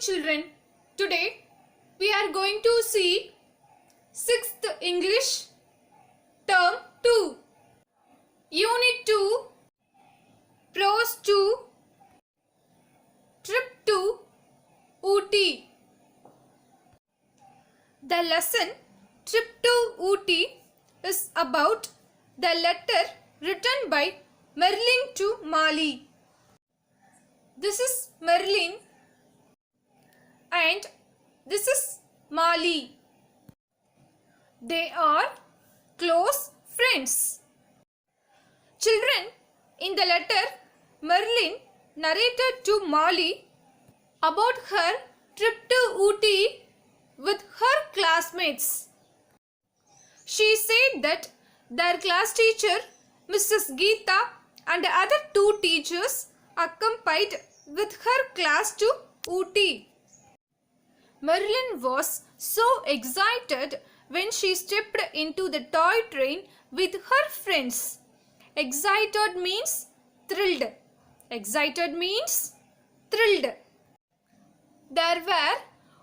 children. Today we are going to see 6th English Term 2 Unit 2 Prose 2 Trip to Ooty. The lesson Trip to Ooty is about the letter written by Merlin to Molly. This is Merlin and this is Molly. They are close friends. Children, in the letter, Merlin narrated to Molly about her trip to Ooty with her classmates. She said that their class teacher, Mrs. Geeta, and other two teachers accompanied with her class to Ooty. Merlin was so excited when she stepped into the toy train with her friends. Excited means thrilled. Excited means thrilled. There were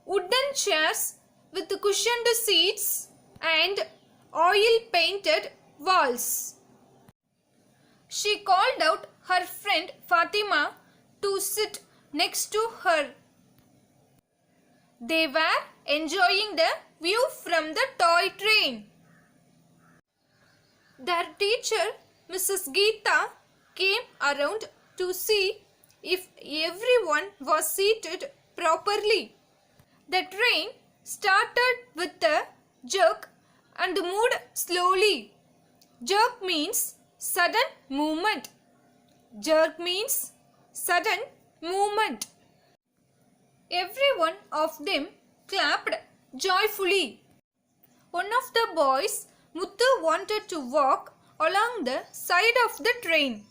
wooden chairs with cushioned seats and oil-painted walls. She called out her friend Fatima to sit next to her. They were enjoying the view from the toy train. Their teacher, Mrs. Geeta, came around to see if everyone was seated properly. The train started with a jerk and moved slowly. Jerk means sudden movement. Jerk means sudden movement. Every one of them clapped joyfully. One of the boys, Muthu, wanted to walk along the side of the train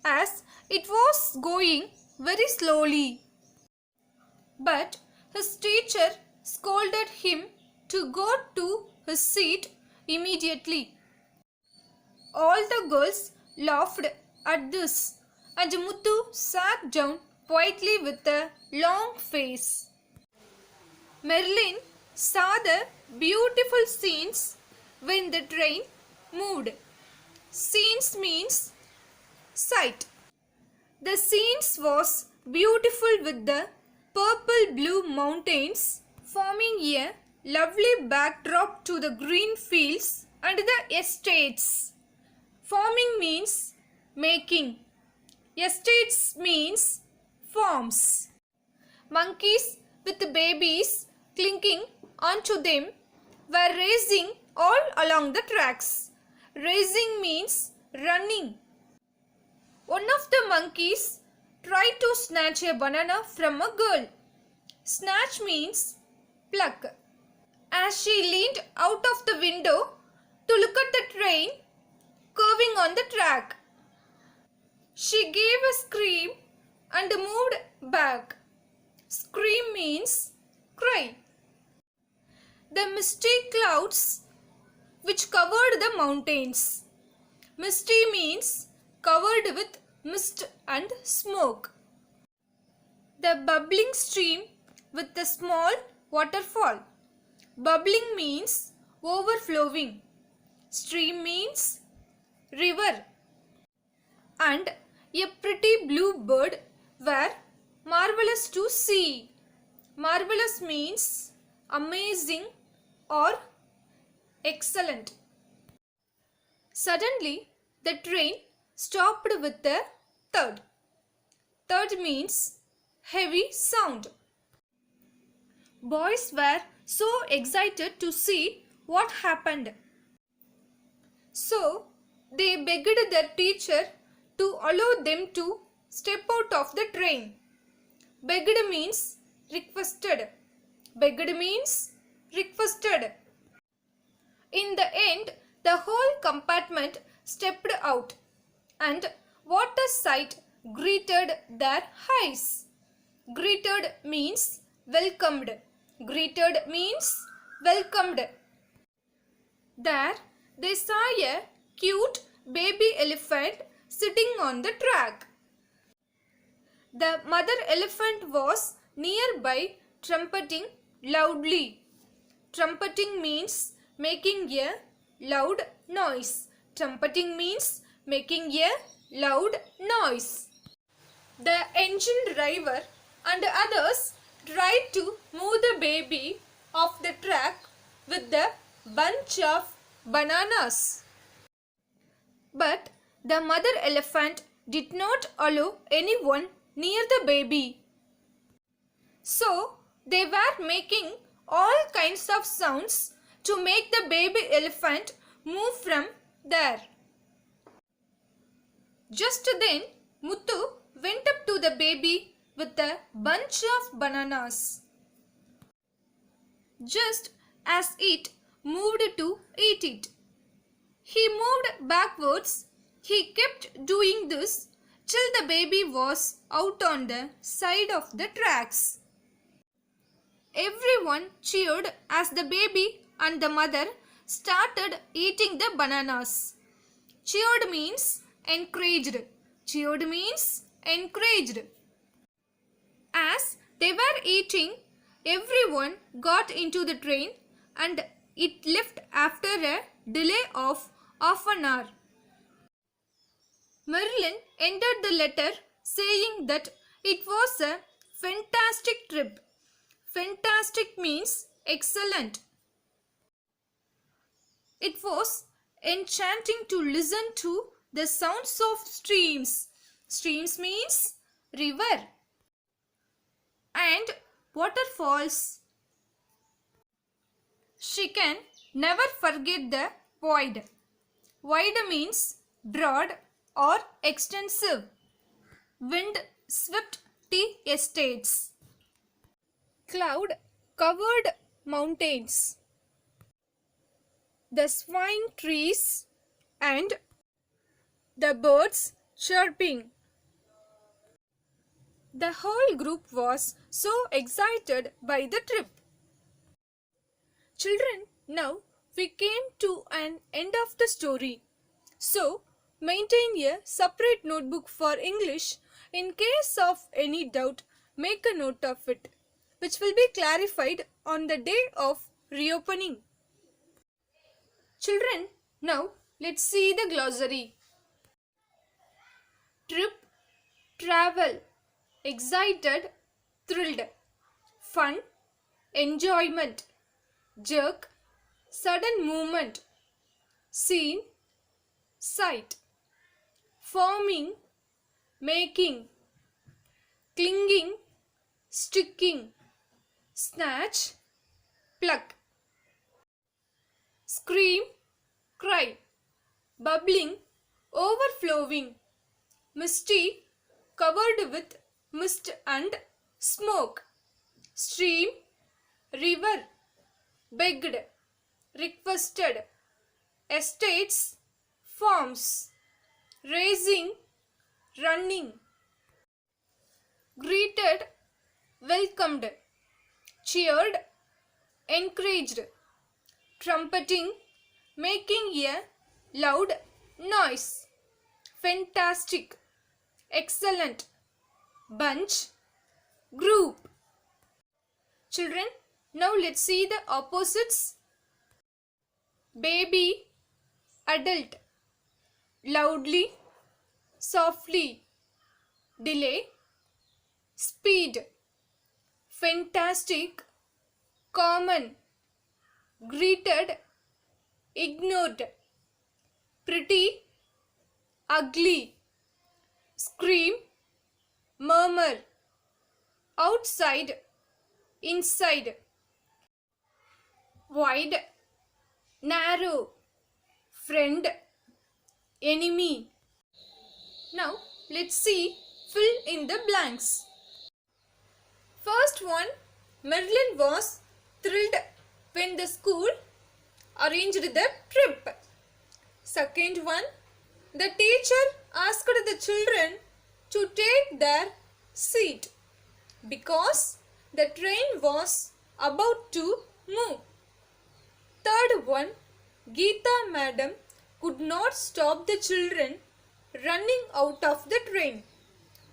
as it was going very slowly. But his teacher scolded him to go to his seat immediately. All the girls laughed at this and Muthu sat down quietly with a long face. Merlin saw the beautiful scenes when the train moved. Scenes means sight. The scenes was beautiful with the purple blue mountains forming a lovely backdrop to the green fields and the estates. Forming means making. Estates means farms. Monkeys with babies clinging onto them were racing all along the tracks. Racing means running. One of the monkeys tried to snatch a banana from a girl. Snatch means pluck. As she leaned out of the window to look at the train curving on the track, she gave a scream and moved back. Scream means cry. The misty clouds which covered the mountains. Misty means covered with mist and smoke. The bubbling stream with a small waterfall. Bubbling means overflowing. Stream means river. And a pretty blue bird were marvelous to see. Marvelous means amazing or excellent. Suddenly, the train stopped with a thud. Thud means heavy sound. Boys were so excited to see what happened. So, they begged their teacher to allow them to step out of the train. Begged means requested. Begged means requested. In the end, the whole compartment stepped out, and what a sight greeted their eyes. Greeted means welcomed. Greeted means welcomed. There they saw a cute baby elephant sitting on the track. The mother elephant was nearby trumpeting loudly. Trumpeting means making a loud noise. Trumpeting means making a loud noise. The engine driver and others tried to move the baby off the track with the bunch of bananas. But the mother elephant did not allow anyone near the baby. So they were making all kinds of sounds to make the baby elephant move from there. Just then, Muthu went up to the baby with a bunch of bananas. Just as it moved to eat it, he moved backwards. He kept doing this till the baby was out on the side of the tracks. Everyone cheered as the baby and the mother started eating the bananas. Cheered means encouraged. Cheered means encouraged. As they were eating, everyone got into the train and it left after a delay of half an hour. Merlin ended the letter saying that it was a fantastic trip. Fantastic means excellent. It was enchanting to listen to the sounds of streams. Streams means river. And waterfalls. She can never forget the wide. Wide means broad or extensive. Wind swept tea estates. Cloud covered mountains. The swine trees and the birds chirping. The whole group was so excited by the trip. Children, now we came to an end of the story. So, maintain a separate notebook for English. In case of any doubt, make a note of it, which will be clarified on the day of reopening. Children, now let's see the glossary. Trip, travel, excited, thrilled, fun, enjoyment, jerk, sudden movement, scene, sight, forming, making, clinging, sticking, snatch, pluck, scream, cry, bubbling, overflowing, misty, covered with mist and smoke, stream, river, begged, requested, estates, farms, racing, running, greeted, welcomed, cheered, encouraged, trumpeting, making a loud noise, fantastic, excellent, bunch, group. Children, now let's see the opposites. Baby, adult, loudly, softly, delay, speed, fantastic, common, greeted, ignored, pretty, ugly, scream, murmur, outside, inside, wide, narrow, friend, enemy. Now let's see fill in the blanks. First one, Merlin was thrilled when the school arranged the trip. Second one, the teacher asked the children to take their seat because the train was about to move. Third one, Geeta madam could not stop the children running out of the train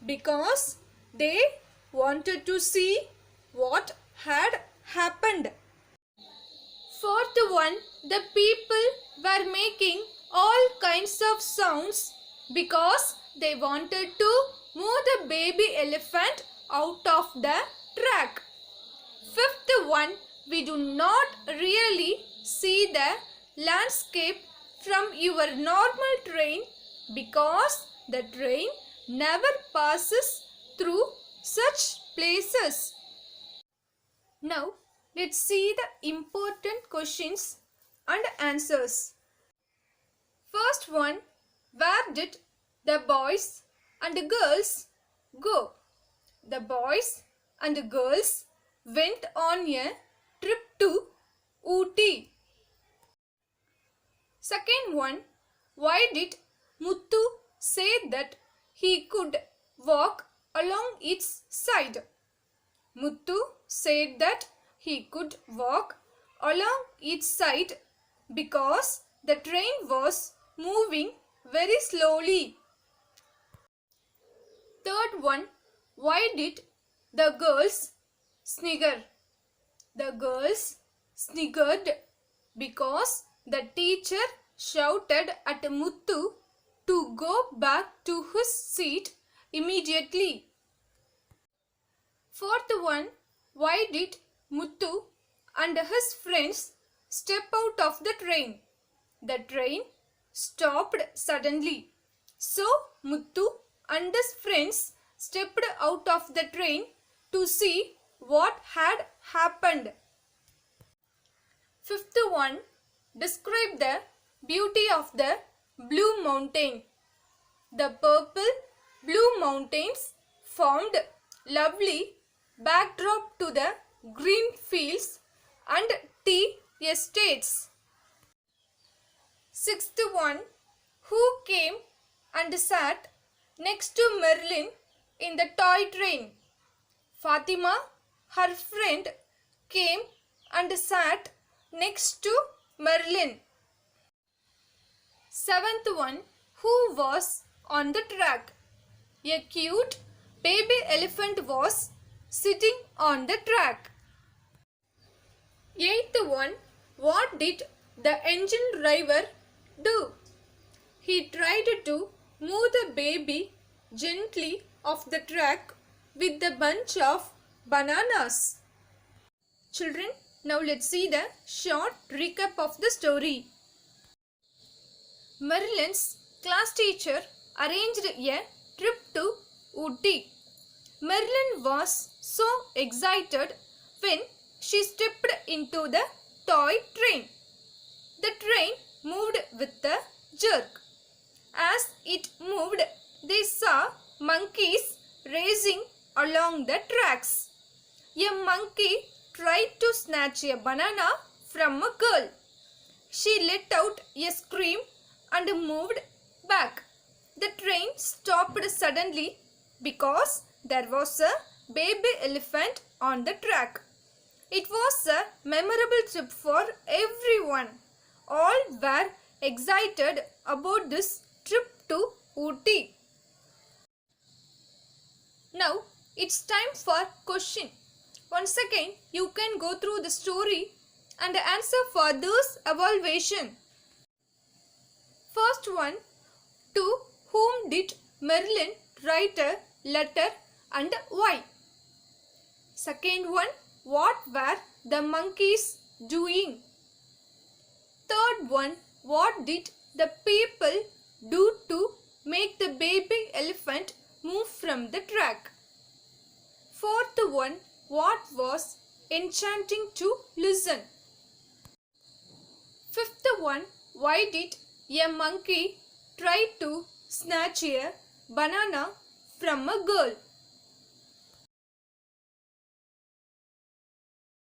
because they wanted to see what had happened. Fourth one, the people were making all kinds of sounds because they wanted to move the baby elephant out of the track. Fifth one, we do not really see the landscape from your normal train because the train never passes through such places. Now let's see the important questions and answers. First one, where did the boys and girls go? The boys and girls went on a trip to Ooty. Second one, why did Muthu say that he could walk along its side? Muthu said that he could walk along its side because the train was moving very slowly. Third one, why did the girls snigger? The girls sniggered because the teacher shouted at Muthu to go back to his seat immediately. Fourth one, why did Muthu and his friends step out of the train? The train stopped suddenly. So Muthu and his friends stepped out of the train to see what had happened. Fifth one, describe the beauty of the Blue Mountain. The purple blue mountains formed lovely backdrop to the green fields and tea estates. Sixth one, who came and sat next to Merlin in the toy train? Fatima, her friend, came and sat next to Merlin. Seventh one, who was on the track? A cute baby elephant was sitting on the track. Eighth one, what did the engine driver do? He tried to move the baby gently off the track with a bunch of bananas. Children, now let's see the short recap of the story. Merlin's class teacher arranged a trip to Ooty. Merlin was so excited when she stepped into the toy train. The train moved with a jerk. As it moved, they saw monkeys racing along the tracks. A monkey tried to snatch a banana from a girl. She let out a scream and moved back. The train stopped suddenly because there was a baby elephant on the track. It was a memorable trip for everyone. All were excited about this trip to Ooty. Now it's time for question. Once again, you can go through the story and answer for this evaluation. First one, to whom did Merlin write a letter and why? Second one, what were the monkeys doing? Third one, what did the people do to make the baby elephant move from the track? Fourth one, what was enchanting to listen? Fifth one, why did a monkey try to snatch a banana from a girl?